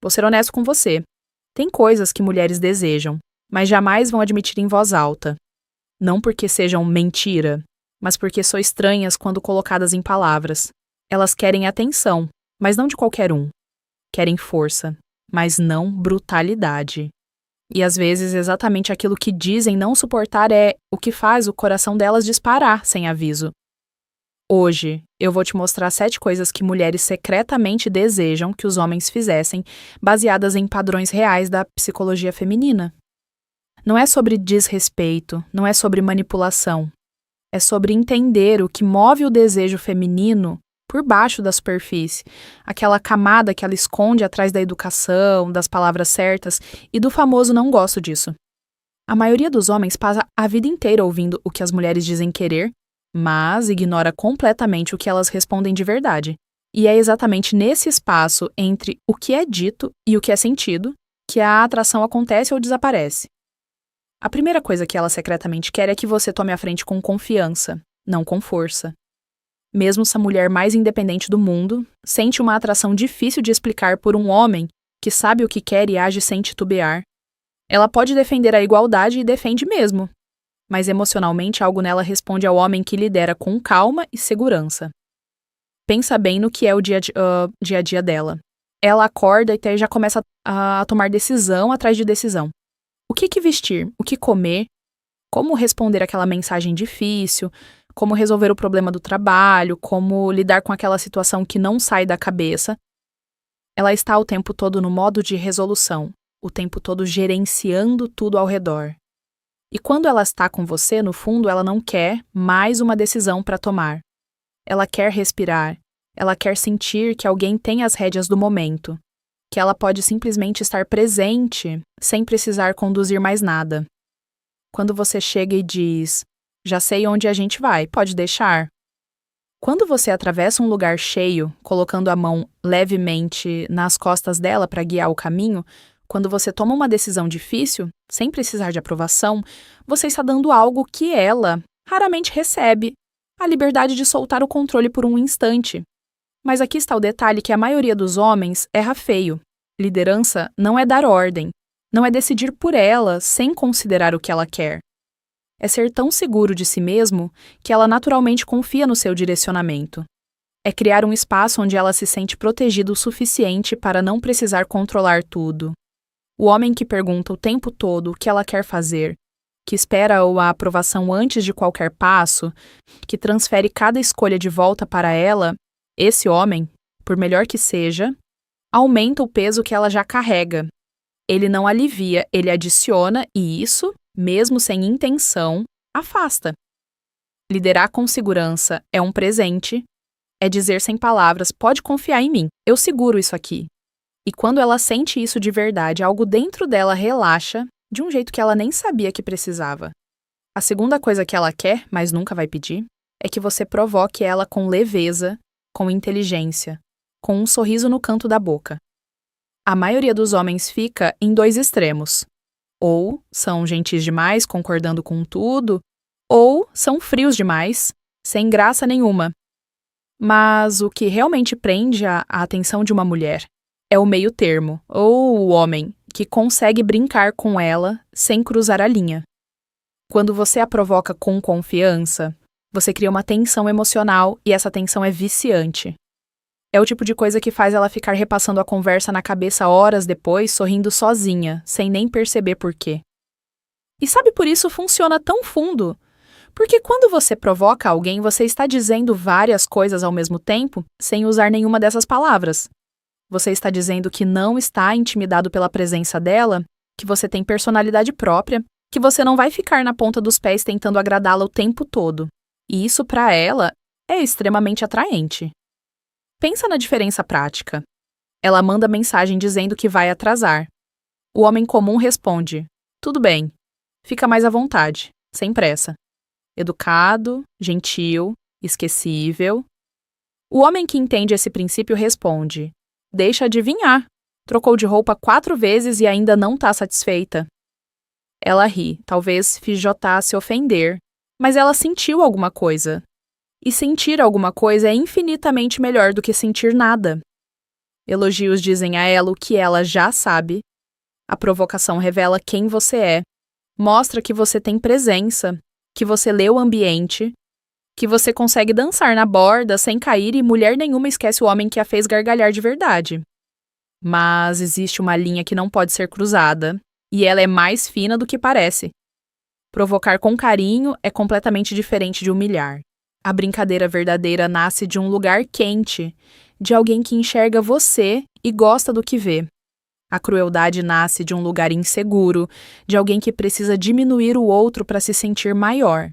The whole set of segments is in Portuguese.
Vou ser honesto com você. Tem coisas que mulheres desejam, mas jamais vão admitir em voz alta. Não porque sejam mentira, mas porque são estranhas quando colocadas em palavras. Elas querem atenção, mas não de qualquer um. Querem força, mas não brutalidade. E às vezes exatamente aquilo que dizem não suportar é o que faz o coração delas disparar sem aviso. Hoje, eu vou te mostrar 7 coisas que mulheres secretamente desejam que os homens fizessem, baseadas em padrões reais da psicologia feminina. Não é sobre desrespeito, não é sobre manipulação. É sobre entender o que move o desejo feminino por baixo da superfície, aquela camada que ela esconde atrás da educação, das palavras certas e do famoso não gosto disso. A maioria dos homens passa a vida inteira ouvindo o que as mulheres dizem querer, mas ignora completamente o que elas respondem de verdade. E é exatamente nesse espaço entre o que é dito e o que é sentido que a atração acontece ou desaparece. A primeira coisa que ela secretamente quer é que você tome a frente com confiança, não com força. Mesmo essa mulher mais independente do mundo, sente uma atração difícil de explicar por um homem que sabe o que quer e age sem titubear. Ela pode defender a igualdade e defende mesmo, mas emocionalmente algo nela responde ao homem que lidera com calma e segurança. Pensa bem no que é o dia a dia dela. Ela acorda e já começa a tomar decisão atrás de decisão. O que vestir? O que comer? Como responder aquela mensagem difícil? Como resolver o problema do trabalho? Como lidar com aquela situação que não sai da cabeça? Ela está o tempo todo no modo de resolução, o tempo todo gerenciando tudo ao redor. E quando ela está com você, no fundo, ela não quer mais uma decisão para tomar. Ela quer respirar. Ela quer sentir que alguém tem as rédeas do momento. Que ela pode simplesmente estar presente, sem precisar conduzir mais nada. Quando você chega e diz, já sei onde a gente vai, pode deixar? Quando você atravessa um lugar cheio, colocando a mão levemente nas costas dela para guiar o caminho, quando você toma uma decisão difícil, sem precisar de aprovação, você está dando algo que ela raramente recebe, a liberdade de soltar o controle por um instante. Mas aqui está o detalhe que a maioria dos homens erra feio. Liderança não é dar ordem, não é decidir por ela sem considerar o que ela quer. É ser tão seguro de si mesmo que ela naturalmente confia no seu direcionamento. É criar um espaço onde ela se sente protegida o suficiente para não precisar controlar tudo. O homem que pergunta o tempo todo o que ela quer fazer, que espera a aprovação antes de qualquer passo, que transfere cada escolha de volta para ela, esse homem, por melhor que seja, aumenta o peso que ela já carrega. Ele não alivia, ele adiciona e isso, mesmo sem intenção, afasta. Liderar com segurança é um presente, é dizer sem palavras, pode confiar em mim, eu seguro isso aqui. E quando ela sente isso de verdade, algo dentro dela relaxa de um jeito que ela nem sabia que precisava. A segunda coisa que ela quer, mas nunca vai pedir, é que você provoque ela com leveza, com inteligência, com um sorriso no canto da boca. A maioria dos homens fica em 2 extremos. Ou são gentis demais, concordando com tudo, ou são frios demais, sem graça nenhuma. Mas o que realmente prende a atenção de uma mulher é o meio termo, ou o homem, que consegue brincar com ela sem cruzar a linha. Quando você a provoca com confiança, você cria uma tensão emocional e essa tensão é viciante. É o tipo de coisa que faz ela ficar repassando a conversa na cabeça horas depois, sorrindo sozinha, sem nem perceber por quê. E sabe por isso funciona tão fundo? Porque quando você provoca alguém, você está dizendo várias coisas ao mesmo tempo, sem usar nenhuma dessas palavras. Você está dizendo que não está intimidado pela presença dela, que você tem personalidade própria, que você não vai ficar na ponta dos pés tentando agradá-la o tempo todo. E isso, para ela, é extremamente atraente. Pensa na diferença prática. Ela manda mensagem dizendo que vai atrasar. O homem comum responde, tudo bem, fica mais à vontade, sem pressa. Educado, gentil, esquecível. O homem que entende esse princípio responde, deixa adivinhar, trocou de roupa 4 vezes e ainda não está satisfeita. Ela ri, talvez fijotasse ofender, mas ela sentiu alguma coisa. E sentir alguma coisa é infinitamente melhor do que sentir nada. Elogios dizem a ela o que ela já sabe. A provocação revela quem você é. Mostra que você tem presença, que você lê o ambiente, que você consegue dançar na borda sem cair e mulher nenhuma esquece o homem que a fez gargalhar de verdade. Mas existe uma linha que não pode ser cruzada, e ela é mais fina do que parece. Provocar com carinho é completamente diferente de humilhar. A brincadeira verdadeira nasce de um lugar quente, de alguém que enxerga você e gosta do que vê. A crueldade nasce de um lugar inseguro, de alguém que precisa diminuir o outro para se sentir maior.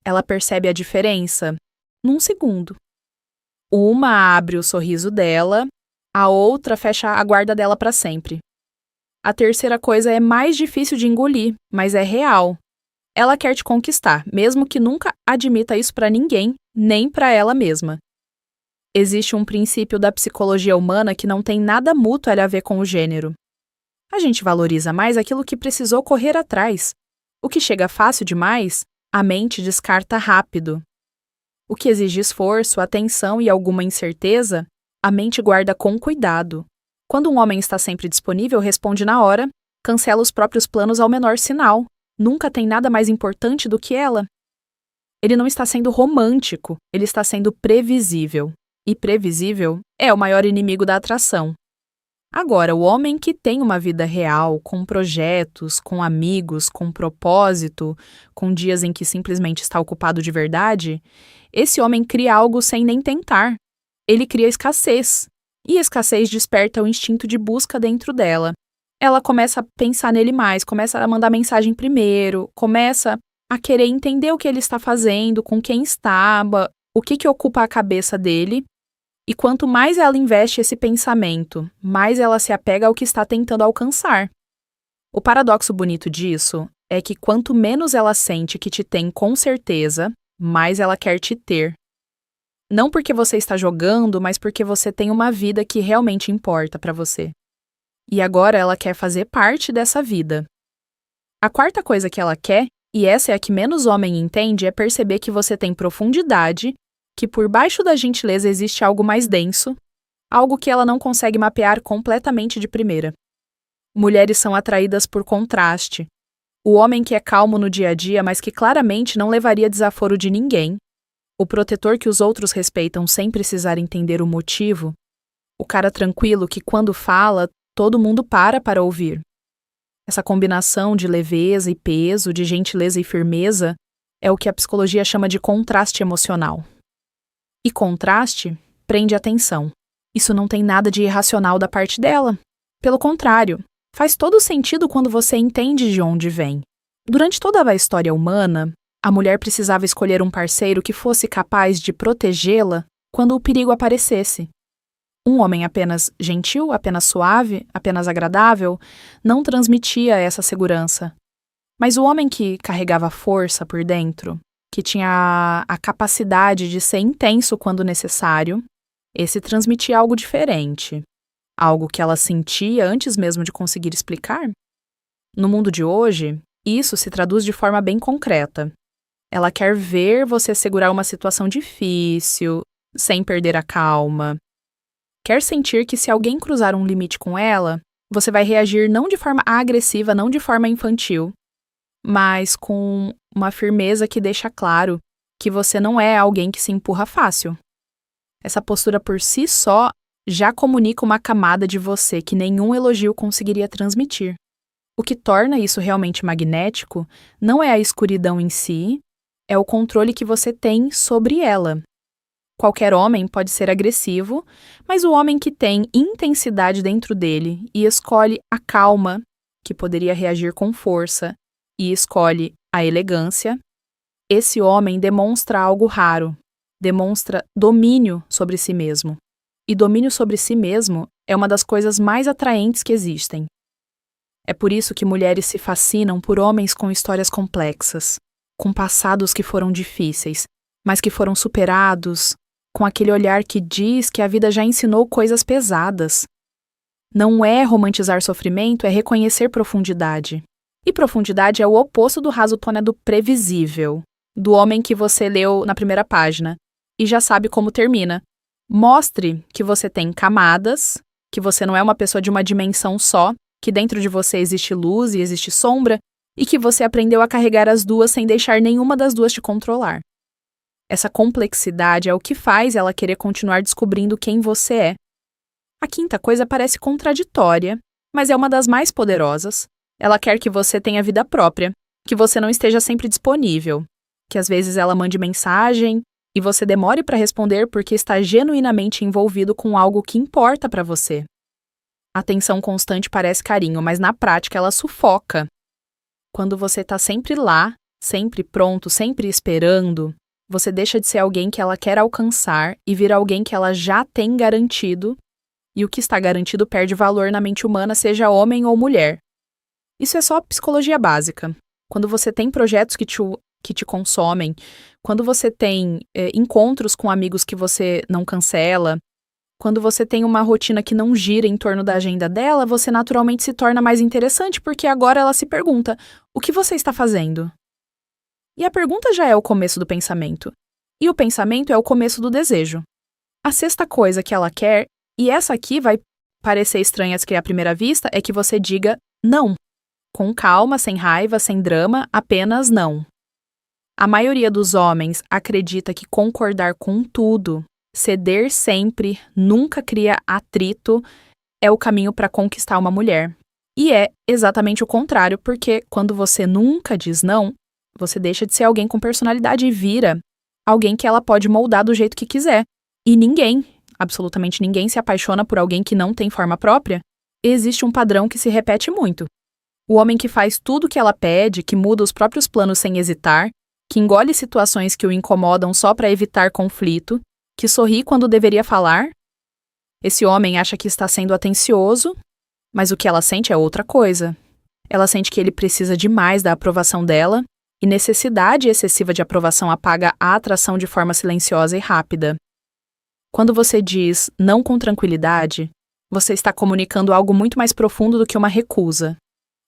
Ela percebe a diferença num segundo. Uma abre o sorriso dela, a outra fecha a guarda dela para sempre. A terceira coisa é mais difícil de engolir, mas é real. Ela quer te conquistar, mesmo que nunca admita isso para ninguém, nem para ela mesma. Existe um princípio da psicologia humana que não tem nada mútuo a ver com o gênero. A gente valoriza mais aquilo que precisou correr atrás. O que chega fácil demais, a mente descarta rápido. O que exige esforço, atenção e alguma incerteza, a mente guarda com cuidado. Quando um homem está sempre disponível, responde na hora, cancela os próprios planos ao menor sinal. Nunca tem nada mais importante do que ela. Ele não está sendo romântico, ele está sendo previsível. E previsível é o maior inimigo da atração. Agora, o homem que tem uma vida real, com projetos, com amigos, com propósito, com dias em que simplesmente está ocupado de verdade, esse homem cria algo sem nem tentar. Ele cria escassez. E escassez desperta o instinto de busca dentro dela. Ela começa a pensar nele mais, começa a mandar mensagem primeiro, começa a querer entender o que ele está fazendo, com quem estava, o que ocupa a cabeça dele. E quanto mais ela investe esse pensamento, mais ela se apega ao que está tentando alcançar. O paradoxo bonito disso é que quanto menos ela sente que te tem com certeza, mais ela quer te ter. Não porque você está jogando, mas porque você tem uma vida que realmente importa para você. E agora ela quer fazer parte dessa vida. A quarta coisa que ela quer, e essa é a que menos homem entende, é perceber que você tem profundidade, que por baixo da gentileza existe algo mais denso, algo que ela não consegue mapear completamente de primeira. Mulheres são atraídas por contraste. O homem que é calmo no dia a dia, mas que claramente não levaria desaforo de ninguém. O protetor que os outros respeitam sem precisar entender o motivo. O cara tranquilo que, quando fala, todo mundo para ouvir. Essa combinação de leveza e peso, de gentileza e firmeza, é o que a psicologia chama de contraste emocional. E contraste prende atenção. Isso não tem nada de irracional da parte dela. Pelo contrário, faz todo sentido quando você entende de onde vem. Durante toda a história humana, a mulher precisava escolher um parceiro que fosse capaz de protegê-la quando o perigo aparecesse. Um homem apenas gentil, apenas suave, apenas agradável, não transmitia essa segurança. Mas o homem que carregava força por dentro, que tinha a capacidade de ser intenso quando necessário, esse transmitia algo diferente. Algo que ela sentia antes mesmo de conseguir explicar. No mundo de hoje, isso se traduz de forma bem concreta. Ela quer ver você segurar uma situação difícil, sem perder a calma. Quer sentir que se alguém cruzar um limite com ela, você vai reagir não de forma agressiva, não de forma infantil, mas com uma firmeza que deixa claro que você não é alguém que se empurra fácil. Essa postura por si só já comunica uma camada de você que nenhum elogio conseguiria transmitir. O que torna isso realmente magnético não é a escuridão em si, é o controle que você tem sobre ela. Qualquer homem pode ser agressivo, mas o homem que tem intensidade dentro dele e escolhe a calma, que poderia reagir com força, e escolhe a elegância, esse homem demonstra algo raro, demonstra domínio sobre si mesmo. E domínio sobre si mesmo é uma das coisas mais atraentes que existem. É por isso que mulheres se fascinam por homens com histórias complexas, com passados que foram difíceis, mas que foram superados, com aquele olhar que diz que a vida já ensinou coisas pesadas. Não é romantizar sofrimento, é reconhecer profundidade. E profundidade é o oposto do raso tona do previsível, do homem que você leu na primeira página, e já sabe como termina. Mostre que você tem camadas, que você não é uma pessoa de uma dimensão só, que dentro de você existe luz e existe sombra, e que você aprendeu a carregar as duas sem deixar nenhuma das duas te controlar. Essa complexidade é o que faz ela querer continuar descobrindo quem você é. A quinta coisa parece contraditória, mas é uma das mais poderosas. Ela quer que você tenha vida própria, que você não esteja sempre disponível, que às vezes ela mande mensagem e você demore para responder porque está genuinamente envolvido com algo que importa para você. A atenção constante parece carinho, mas na prática ela sufoca. Quando você está sempre lá, sempre pronto, sempre esperando, você deixa de ser alguém que ela quer alcançar e vira alguém que ela já tem garantido, e o que está garantido perde valor na mente humana, seja homem ou mulher. Isso é só psicologia básica. Quando você tem projetos que te consomem, quando você tem encontros com amigos que você não cancela, quando você tem uma rotina que não gira em torno da agenda dela, você naturalmente se torna mais interessante, porque agora ela se pergunta: o que você está fazendo? E a pergunta já é o começo do pensamento. E o pensamento é o começo do desejo. A sexta coisa que ela quer, e essa aqui vai parecer estranha à primeira vista, é que você diga não. Com calma, sem raiva, sem drama, apenas não. A maioria dos homens acredita que concordar com tudo, ceder sempre, nunca cria atrito, é o caminho para conquistar uma mulher. E é exatamente o contrário, porque quando você nunca diz não, você deixa de ser alguém com personalidade e vira alguém que ela pode moldar do jeito que quiser. E ninguém, absolutamente ninguém, se apaixona por alguém que não tem forma própria. Existe um padrão que se repete muito. O homem que faz tudo o que ela pede, que muda os próprios planos sem hesitar, que engole situações que o incomodam só para evitar conflito, que sorri quando deveria falar. Esse homem acha que está sendo atencioso, mas o que ela sente é outra coisa. Ela sente que ele precisa demais da aprovação dela, e necessidade excessiva de aprovação apaga a atração de forma silenciosa e rápida. Quando você diz não com tranquilidade, você está comunicando algo muito mais profundo do que uma recusa.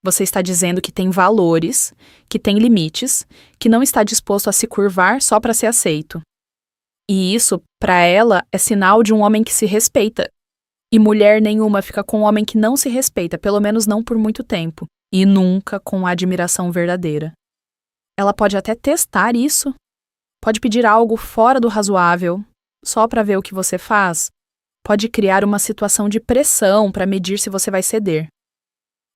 Você está dizendo que tem valores, que tem limites, que não está disposto a se curvar só para ser aceito. E isso, para ela, é sinal de um homem que se respeita. E mulher nenhuma fica com um homem que não se respeita, pelo menos não por muito tempo, e nunca com admiração verdadeira. Ela pode até testar isso, pode pedir algo fora do razoável, só para ver o que você faz, pode criar uma situação de pressão para medir se você vai ceder.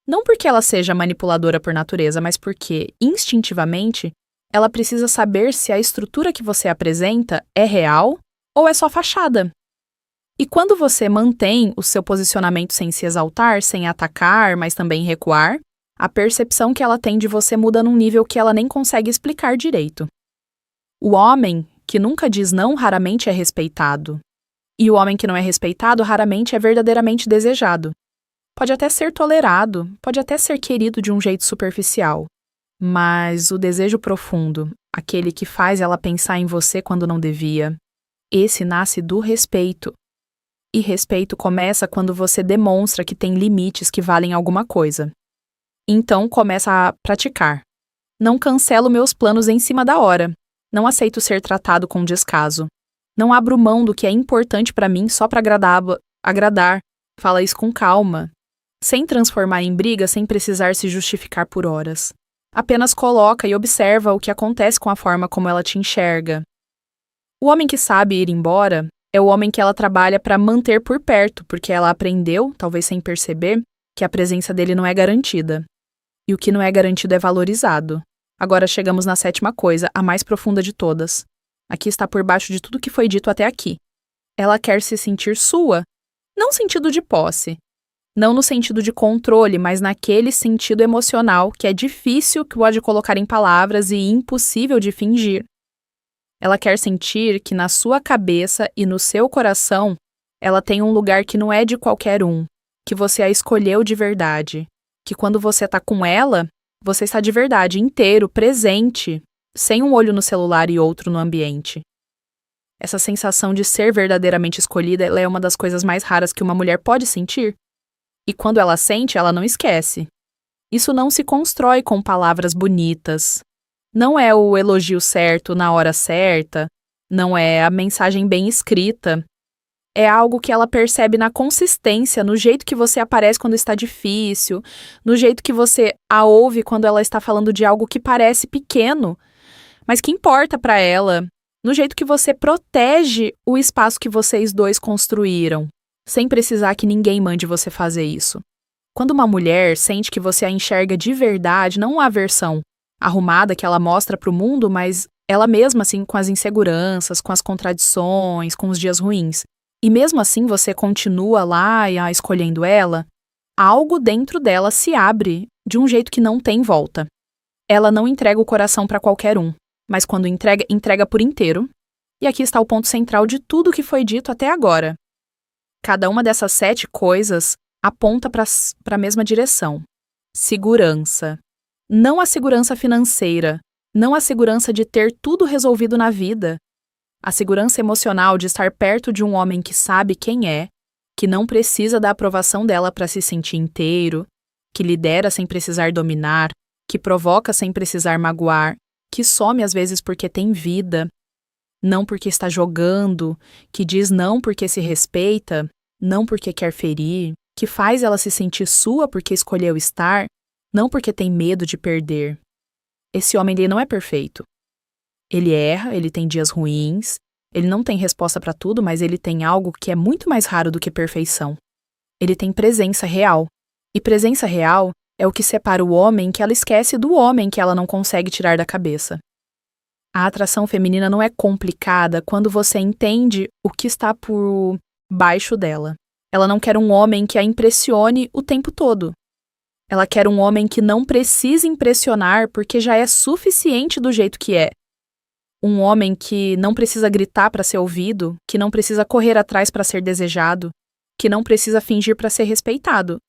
Não porque ela seja manipuladora por natureza, mas porque, instintivamente, ela precisa saber se a estrutura que você apresenta é real ou é só fachada. E quando você mantém o seu posicionamento sem se exaltar, sem atacar, mas também recuar, a percepção que ela tem de você muda num nível que ela nem consegue explicar direito. O homem que nunca diz não raramente é respeitado. E o homem que não é respeitado raramente é verdadeiramente desejado. Pode até ser tolerado, pode até ser querido de um jeito superficial. Mas o desejo profundo, aquele que faz ela pensar em você quando não devia, esse nasce do respeito. E respeito começa quando você demonstra que tem limites que valem alguma coisa. Então começa a praticar. Não cancelo meus planos em cima da hora. Não aceito ser tratado com descaso. Não abro mão do que é importante para mim só para agradar. Fala isso com calma. Sem transformar em briga, sem precisar se justificar por horas. Apenas coloca e observa o que acontece com a forma como ela te enxerga. O homem que sabe ir embora é o homem que ela trabalha para manter por perto, porque ela aprendeu, talvez sem perceber, que a presença dele não é garantida. E o que não é garantido é valorizado. Agora chegamos na sétima coisa, a mais profunda de todas. Aqui está por baixo de tudo que foi dito até aqui. Ela quer se sentir sua, não no sentido de posse, não no sentido de controle, mas naquele sentido emocional que é difícil que pode colocar em palavras e impossível de fingir. Ela quer sentir que na sua cabeça e no seu coração ela tem um lugar que não é de qualquer um, que você a escolheu de verdade, que quando você está com ela, você está de verdade, inteiro, presente, sem um olho no celular e outro no ambiente. Essa sensação de ser verdadeiramente escolhida, ela é uma das coisas mais raras que uma mulher pode sentir. E quando ela sente, ela não esquece. Isso não se constrói com palavras bonitas. Não é o elogio certo na hora certa, não é a mensagem bem escrita. É algo que ela percebe na consistência, no jeito que você aparece quando está difícil, no jeito que você a ouve quando ela está falando de algo que parece pequeno, mas que importa para ela, no jeito que você protege o espaço que vocês dois construíram, sem precisar que ninguém mande você fazer isso. Quando uma mulher sente que você a enxerga de verdade, não a versão arrumada que ela mostra para o mundo, mas ela mesma assim com as inseguranças, com as contradições, com os dias ruins, e mesmo assim você continua lá escolhendo ela, algo dentro dela se abre de um jeito que não tem volta. Ela não entrega o coração para qualquer um, mas quando entrega, entrega por inteiro. E aqui está o ponto central de tudo que foi dito até agora. Cada uma dessas 7 coisas aponta para a mesma direção. Segurança. Não a segurança financeira, não a segurança de ter tudo resolvido na vida. A segurança emocional de estar perto de um homem que sabe quem é, que não precisa da aprovação dela para se sentir inteiro, que lidera sem precisar dominar, que provoca sem precisar magoar, que some às vezes porque tem vida, não porque está jogando, que diz não porque se respeita, não porque quer ferir, que faz ela se sentir sua porque escolheu estar, não porque tem medo de perder. Esse homem ele não é perfeito. Ele erra, ele tem dias ruins, ele não tem resposta para tudo, mas ele tem algo que é muito mais raro do que perfeição. Ele tem presença real. E presença real é o que separa o homem que ela esquece do homem que ela não consegue tirar da cabeça. A atração feminina não é complicada quando você entende o que está por baixo dela. Ela não quer um homem que a impressione o tempo todo. Ela quer um homem que não precise impressionar porque já é suficiente do jeito que é. Um homem que não precisa gritar para ser ouvido, que não precisa correr atrás para ser desejado, que não precisa fingir para ser respeitado.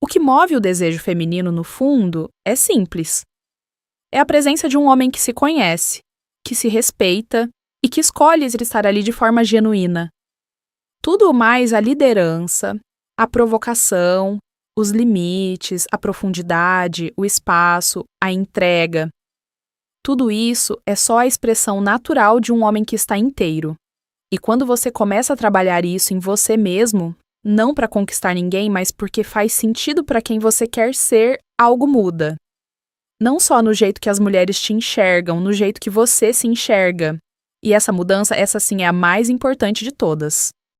O que move o desejo feminino, no fundo, é simples. É a presença de um homem que se conhece, que se respeita e que escolhe estar ali de forma genuína. Tudo mais a liderança, a provocação, os limites, a profundidade, o espaço, a entrega. Tudo isso é só a expressão natural de um homem que está inteiro. E quando você começa a trabalhar isso em você mesmo, não para conquistar ninguém, mas porque faz sentido para quem você quer ser, algo muda. Não só no jeito que as mulheres te enxergam, no jeito que você se enxerga. E essa mudança, essa sim é a mais importante de todas.